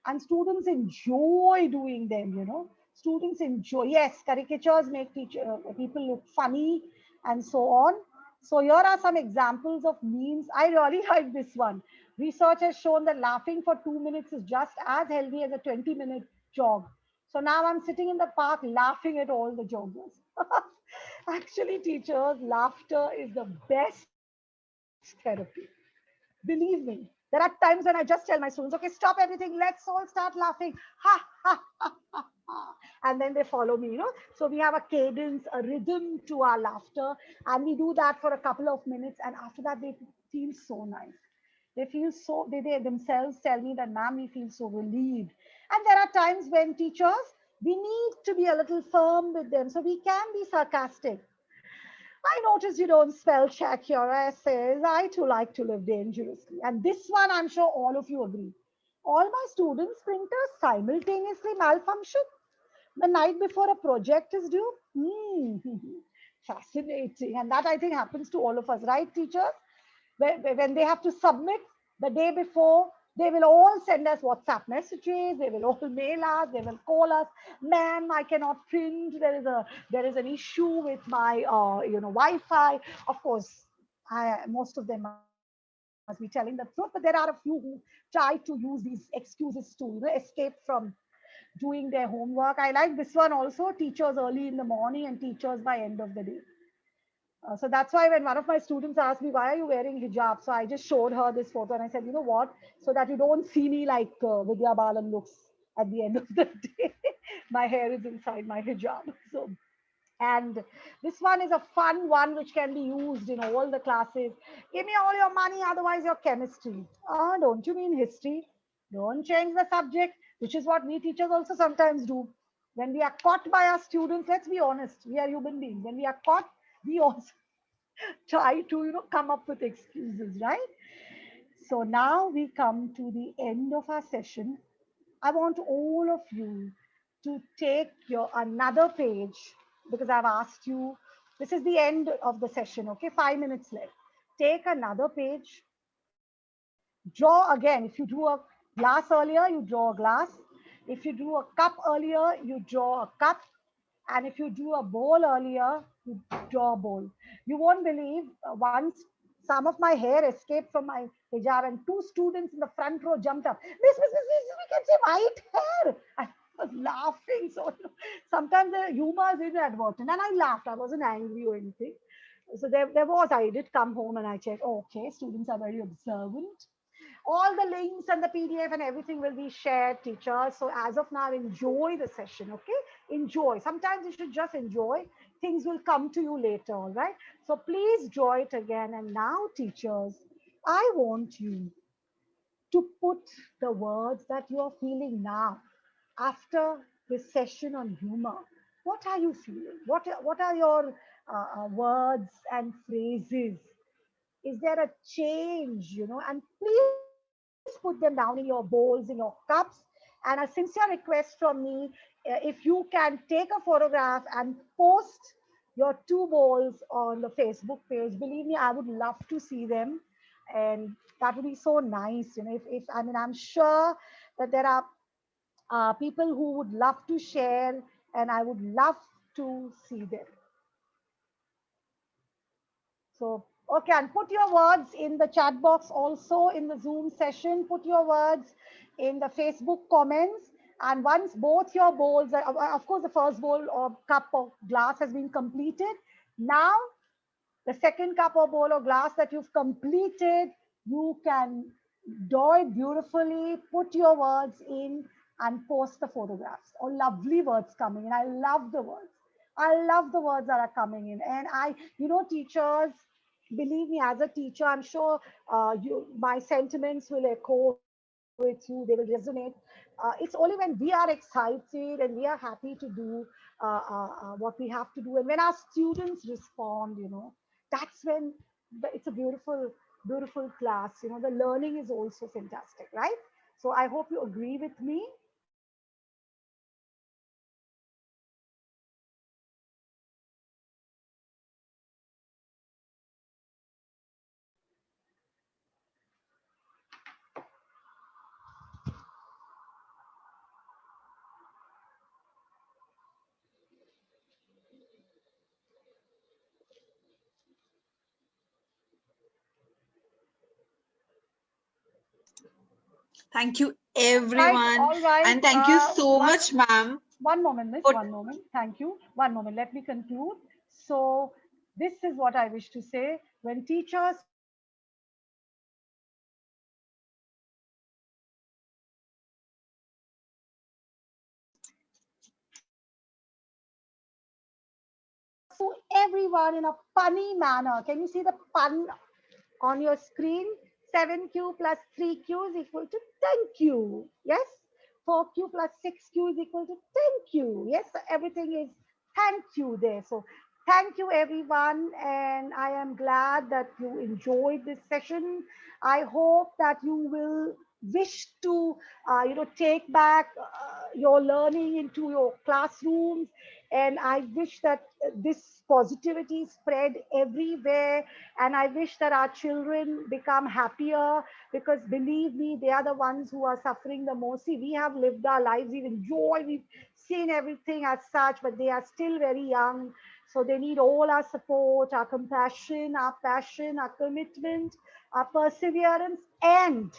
And students enjoy doing them. Students enjoy, yes, caricatures make people look funny and so on. So here are some examples of memes. I really like this one. Research has shown that laughing for 2 minutes is just as healthy as a 20-minute jog. So now I'm sitting in the park laughing at all the joggers. Actually, teachers, laughter is the best therapy. Believe me. There are times when I just tell my students, okay, stop everything, let's all start laughing. Ha, ha, ha, ha, ha. And then they follow me. So we have a cadence, a rhythm to our laughter, and we do that for a couple of minutes. And after that, they feel so nice. They feel so, they themselves tell me that, ma'am, we feel so relieved. And there are times when teachers, we need to be a little firm with them. So we can be sarcastic. I noticed you don't spell check your essays. I too like to live dangerously. And this one, I'm sure all of you agree. All my students' printers simultaneously malfunction the night before a project is due. Fascinating. And that, I think, happens to all of us, right, teachers? When they have to submit the day before, they will all send us WhatsApp messages, they will all mail us, they will call us, ma'am, I cannot print, there is an issue with my Wi-Fi. Of course, most of them must be telling the truth, but there are a few who try to use these excuses to escape from doing their homework. I like this one also, teachers early in the morning and teachers by end of the day. So that's why when one of my students asked me, why are you wearing hijab? So I just showed her this photo and I said, you know what? So that you don't see me like Vidya Balan looks at the end of the day. My hair is inside my hijab. So, and this one is a fun one which can be used in all the classes. Give me all your money, otherwise your chemistry. Ah, don't you mean history? Don't change the subject, which is what we teachers also sometimes do. When we are caught by our students, let's be honest, we are human beings. When we are caught, we also try to, come up with excuses, right? So now we come to the end of our session. I want all of you to take your another page, because I've asked you, this is the end of the session, okay? 5 minutes left. Take another page, draw again. If you drew a glass earlier, you draw a glass. If you drew a cup earlier, you draw a cup. And if you drew a bowl earlier, you draw a bowl. You won't believe, once some of my hair escaped from my hijab and two students in the front row jumped up. Miss, we can see white hair. I was laughing. So sometimes the humor is inadvertent. And I laughed. I wasn't angry or anything. So there was, I did come home and I checked, oh, okay, students are very observant. All the links and the PDF and everything will be shared, teachers. So as of now, enjoy the session, okay? Enjoy. Sometimes you should just enjoy. Things will come to you later, all right? So please draw it again. And now, teachers, I want you to put the words that you are feeling now after this session on humor. What are you feeling? What are your words and phrases? Is there a change, and please put them down in your bowls, in your cups. And a sincere request from me, if you can take a photograph and post your two bowls on the Facebook page, believe me, I would love to see them. And that would be so nice, if I mean, I'm sure that there are people who would love to share, and I would love to see them. So, okay, and put your words in the chat box also in the Zoom session. Put your words in the Facebook comments. And once both your bowls, of course, the first bowl or cup or glass has been completed. Now, the second cup or bowl or glass that you've completed, you can draw it beautifully, put your words in, and post the photographs. Oh, lovely words coming in. I love the words. I love the words that are coming in. And teachers, believe me, as a teacher, I'm sure my sentiments will echo with you, they will resonate. It's only when we are excited and we are happy to do what we have to do. And when our students respond, that's when it's a beautiful, beautiful class. The learning is also fantastic, right? So I hope you agree with me. Thank you, Right, everyone. all right. And thank you so much, ma'am. One moment, miss, For one moment. Thank you. One moment, let me conclude. So, this is what I wish to say. When teachers feel excited, they speak to everyone in a punny manner. Can you see the pun on your screen? 7Q plus 3Q is equal to 10Q. Yes? 4Q plus 6Q is equal to 10Q. Yes? So everything is thank you there. So thank you everyone. And I am glad that you enjoyed this session. I hope that you will wish to take back your learning into your classrooms, and I wish that this positivity spread everywhere, and I wish that our children become happier, because believe me, they are the ones who are suffering the most. See, we have lived our lives, we've enjoyed, we've seen everything as such, but they are still very young. So they need all our support, our compassion, our passion, our commitment, our perseverance, and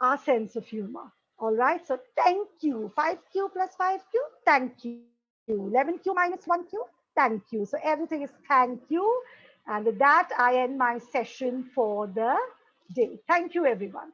our sense of humor. All right. So thank you. 5Q plus 5Q, thank you. 11Q minus 1Q, thank you. So everything is thank you. And with that, I end my session for the day. Thank you, everyone.